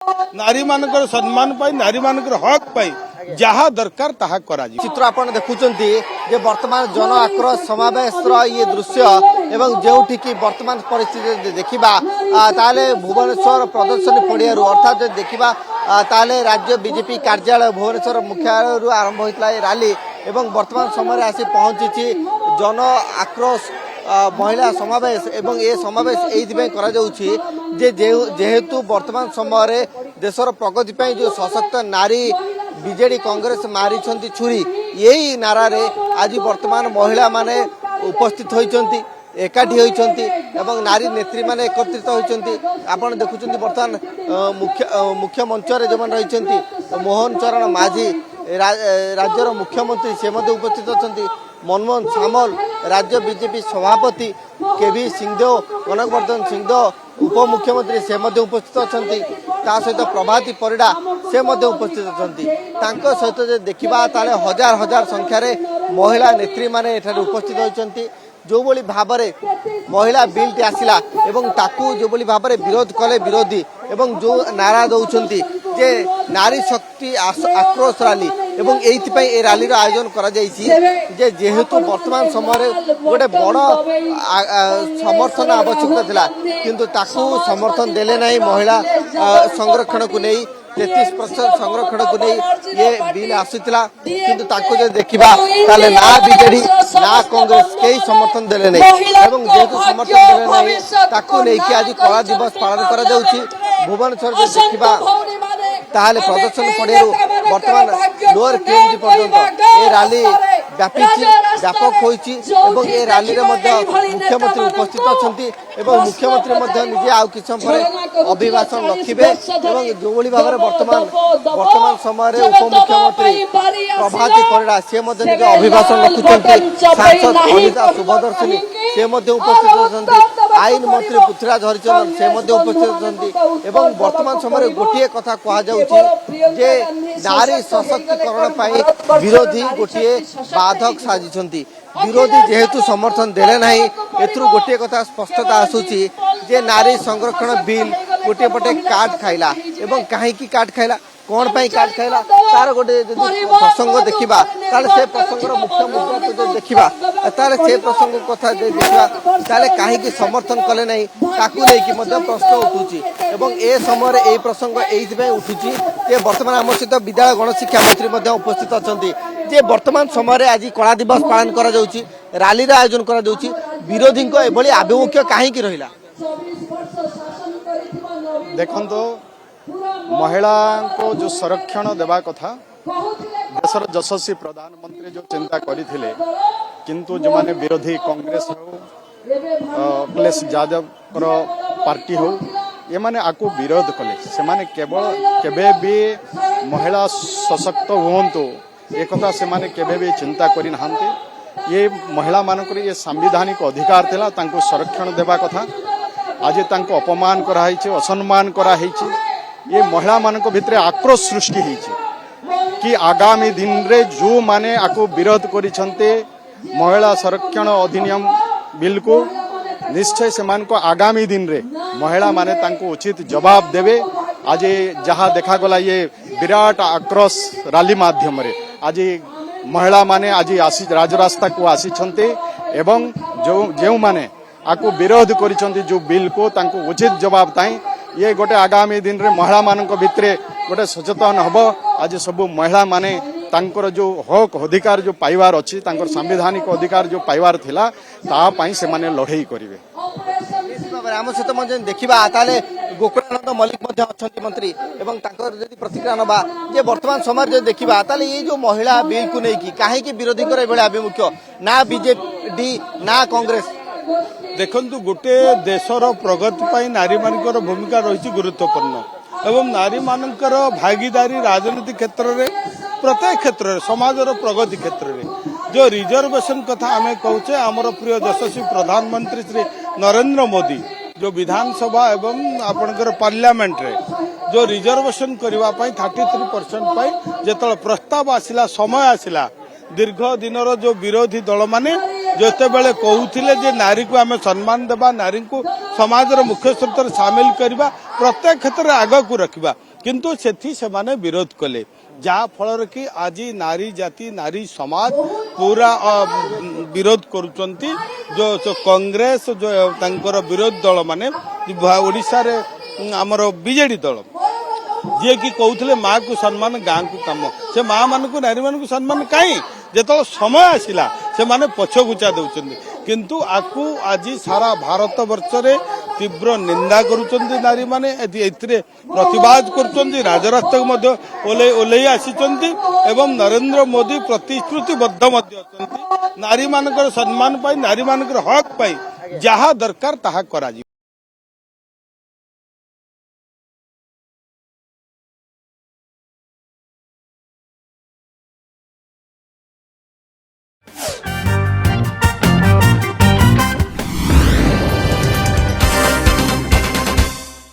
नारी मानकर सम्मान पाई नारी मानकर हक पाई जहाँ दरकार ताहा करा चित्र आपण देखुचंती जे वर्तमान जन आक्रोश समावेश ये दृश्य एवं जेउठी की वर्तमान परिस्थिति देखिबा ताले भुवनेश्वर प्रदर्शनी पड़ियारू अर्थात देखिबा ताले राज्य बीजेपी कार्यालय भुवनेश्वर मुख्यालय आरंभ होइतला ए रैली एवं वर्तमान समय आसी पहुंची जन आक्रोश महिला समावेश एवं ये समावेश एइथिबे करा जाउछि जे जेहेतु वर्तमान समय देशर प्रगति पई जो सशक्त नारी बीजेडी कांग्रेस मारी छुरी यही नारे आज वर्तमान महिला माने उपस्थित होइछंती एकाठी होइछंती एवं नारी नेत्री माने एकत्रित होइछंती आपण देखुछंती वर्तमान मुख्य मंच रे जमन रहिछंती मोहन चरण माझी राज्यर मुख्यमंत्री से मध्य उपस्थित अछंती मनमोहन सामल राज्य बीजेपी सभापति केवी सिंहदेव कनकवर्धन सिंहदेव उपमुख्यमंत्री से मध्य उपस्थित अछंती ता सहित प्रभाती परिडा से मध्य उपस्थित अछंती तांको सहित जे देखिबा ताले हजार हजार संख्या रे महिला नेत्री माने एठारे उपस्थित होइछंती जो बोली भाबरे महिला बिल टी आसिला एवं ताकू जो बोली भाबरे विरोध कले विरोधी एवं जो नारा दउछंती जे नारी शक्ति आक्रोश रैली एवं एइथिपई ए रैली आयोजन करा जाइछि जे जेहेतु वर्तमान समय गोटे बड़ समर्थन आवश्यकता थिला किंतु ताकू समर्थन देले नहीं महिला संरक्षण को नहीं 33% संरक्षण को नहीं ये बिल आसीला किंतु ताको जे देखिबा ताले ना बीजेडी ना कांग्रेस कई समर्थन देले नहीं एवं जेहेतु समर्थन देले नहीं ताको नहीं कि आज कला दिवस पालन करा जाउछि भुवनेश्वर जे देखिबा ताहले प्रदर्शन पड़ियारू वर्तमान लोअर केएमजी पर्यंत ए रैली व्यापक होइछि एवं ए रैली रे मध्य मुख्यमंत्री उपस्थित अछंती एवं मुख्यमंत्री मध्य निजे आउ कि समय अभिभाषण रखिबे एवं जोबोली भाबरे वर्तमान समय रे उपमुख्यमंत्री प्रभाती परिडा से मध्य निजे अभिभाषण रखुचंती सांसद अनिता सुभदर्शनी से मध्य उपस्थित अछंती आईन मंत्री पृथ्वीराज हरिचंदन से मध्य उपस्थित अछंती एवं वर्तमान समय रे गोटिए कथा कहा जाउछि जे नारी सशक्तिकरण पाई विरोधी गोटिए बाधक साजिछंती विरोधी जेहेतु समर्थन देले नहीं एथरु गोटे कथा स्पष्टता आसुची जे नारी संरक्षण बिल गोटे पटे काट खाइला एवं काहे की काट खाइला कौन पाई काट खाइला तार गोटे जदि प्रसंग देखिबा ताले से प्रसंगर मुख्य मुद्दा तो देखिबा ताले से प्रसंग कथा देखिबा ताले काहे की समर्थन कले नहीं ताकू नै कि मध्य प्रश्न उठुची एवं ए समय रे ए प्रसंग एइथिबे उठुची जे वर्तमान आम सहित विद्यालय गणशिक्षा मंत्री मध्य उपस्थित अछंती जे वर्तमान समय रे आज कला दिवस पालन करा जाउची रैली रे आयोजन करा जाउची विरोधी को एभली आभिमुख्य काहे की रहिला देखंतो महिला को जो संरक्षण देवा कथा देशर यशस्वी प्रधानमंत्री जो चिंता करथिले किंतु जो माने विरोधी कांग्रेस हो अखिलेश यादव पार्टी हो ये माने आको विरोध कले से माने केवल केबे भी महिला सशक्त होंतु एक कथा से माने केबे भी चिंता करि नहांते ये महिला मानकर ये संवैधानिक अधिकार थिला तांको संरक्षण देवा कथा आज तांको अपमान करा हिचे असम्मान करा हिचे ये महिला मानक भितरे आक्रोश सृष्टि हिचे कि आगामी दिन रे जो माने आको विरोध करिसंते महिला संरक्षण अधिनियम बिल को निश्चय से मान को आगामी दिन रे महिला माने तांको उचित जवाब देवे आज जहाँ देखा गला ये विराट आक्रोश रैली माध्यम रे आज महिला माने आज आसी राजरास्ता को आसी छंते एवं जो माने आको विरोध करिसंते जो बिल को तांको उचित जवाब ताई ये गोटे आगामी दिन रे महिला मानक भितरे गोटे सचेतन हबो आज सब महिला माने तांकर जो हक अधिकार जो पाइबार अछि तांकर संवैधानिक अधिकार जो पाइबार थिला ता पई से माने लड़ाई करिवे आम सहित मजे देखिबा ताले गोकुलानंद मल्लिक मध्य अछंती मंत्री एवं तांकर जदि प्रतिक्रिया नबा जे वर्तमान समय जे देखिबा ताले ये जो महिला बिल को नै की काहे की विरोधी करे बेले अभिमुख्य ना बीजेडी ना कांग्रेस देखंतु गोटे देशर प्रगति पाई नारी मानकर भूमिका रही गुरुत्वपूर्ण एवं नारी मानकर भागीदारी राजनीति क्षेत्र में प्रत्येक क्षेत्र में समाजर प्रगति क्षेत्र में जो रिजर्वेशन कथा आम कहचे आमर प्रिय यशस्वी प्रधानमंत्री श्री नरेंद्र मोदी जो विधानसभा एवं आपणकर पार्लियामेंट रे जो रिजर्वेशन करने 33% जो प्रस्ताव आसिला समय आसिला दीर्घ दिनर जो विरोधी दल माने जिते बेले कहूथिले जे नारी को आम सम्मान देबा नारी को समाजर मुख्य स्रोत सामिल करवा प्रत्येक क्षेत्र में आग को रखा किंतु सेठी सेमाने विरोध कले जहा फल कि आज नारी जाति नारी समाज पूरा विरोध करुचंती जो कांग्रेस जो तांकर विरोध दल माने ओडिशा रे हमर बीजेडी दल जी कि कहते माँ को सम्मान गाँ को कम से माँ मान को नारी मान को सम्मान कहीं जो समय आसला से माने पछगुचा दौरान किंतु आकु आज सारा भारत वर्ष रे तीव्र निंदा करुचंती नारी माने एथिरे प्रतिवाद करुचंती राजरास्ता ओल्लै आसीचंती एवं नरेंद्र मोदी प्रतिश्रुतिबद्ध मध्य अछंती नारी मानकर सम्मान पाई नारी मानकर हक पाई जहा दरकार ताहा करा